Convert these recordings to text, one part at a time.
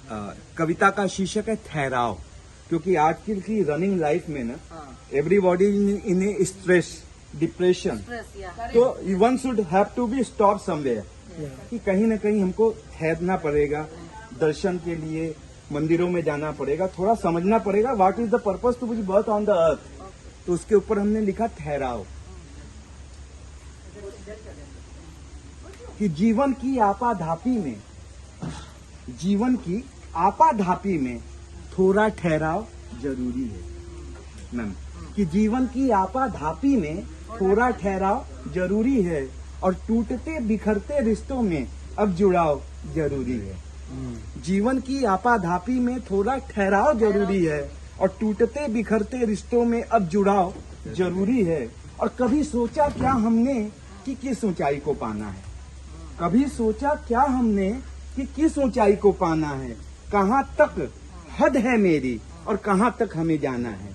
कविता का शीर्षक है ठहराव, क्योंकि आजकल की रनिंग लाइफ में ना everybody in a stress depression, तो one should have to be stop somewhere, कि कहीं ना कहीं हमको ठहरना पड़ेगा, दर्शन के लिए मंदिरों में जाना पड़ेगा, थोड़ा समझना पड़ेगा what is the purpose to be birth on the earth. तो उसके ऊपर हमने लिखा ठहराव, कि जीवन की आपाधापी में थोड़ा ठहराव जरूरी है मैम, कि जीवन की आपाधापी में थोड़ा ठहराव जरूरी है, और टूटते बिखरते रिश्तों में अब जुड़ाव जरूरी है। जीवन की आपाधापी में थोड़ा ठहराव जरूरी है, और टूटते बिखरते रिश्तों में अब जुड़ाव जरूरी है। और कभी सोचा क्या हमने कि किस ऊंचाई को पाना है, कभी सोचा क्या हमने कि किस ऊंचाई को पाना है, कहाँ तक हद है मेरी और कहाँ तक हमें जाना है।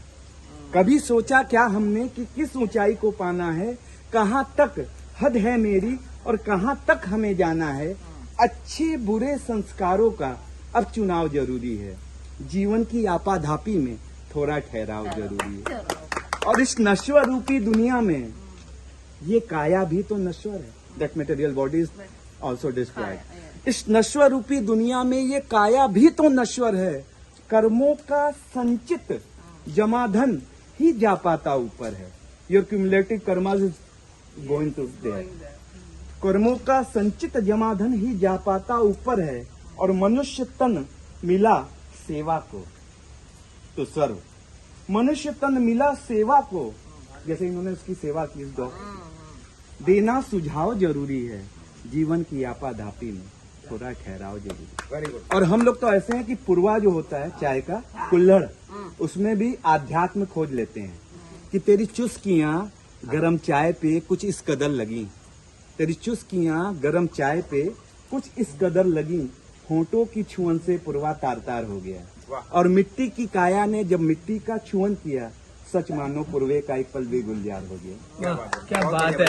कभी सोचा क्या हमने कि किस ऊंचाई को पाना है, कहाँ तक हद है मेरी और कहाँ तक हमें जाना है। अच्छे बुरे संस्कारों का अब चुनाव जरूरी है, जीवन की आपाधापी में थोड़ा ठहराव जरूरी है। और इस नश्वर रूपी दुनिया में ये काया भी तो नश्वर है, that material body is also destroyed. इस नश्वर रूपी दुनिया में ये काया भी तो नश्वर है, कर्मों का संचित जमाधन ही जा पाता ऊपर है। Your cumulative karmas is going to there. कर्मों का संचित जमाधन ही जा पाता ऊपर है, और मनुष्य तन मिला सेवा को तो सर्व। मनुष्य तन मिला सेवा को, जैसे इन्होंने उसकी सेवा की, इस दो देना सुझाव जरूरी है, जीवन की आपाधापी में थोड़ा ठहराव जरूरी। Very good. और हम लोग तो ऐसे हैं कि पूर्वा जो होता है चाय का कुल्हड़, उसमें भी आध्यात्म खोज लेते हैं, कि तेरी चुस्कियां गरम चाय पे कुछ इस कदर लगी, तेरी चुस्कियां गरम चाय पे कुछ इस कदर लगी, होंठों की छुअन से पुरवा तार तार हो गया। और मिट्टी की काया ने जब मिट्टी का छुअन किया, सच मानो पुरवे का एक पल भी गुलजार हो गया। क्या बात है।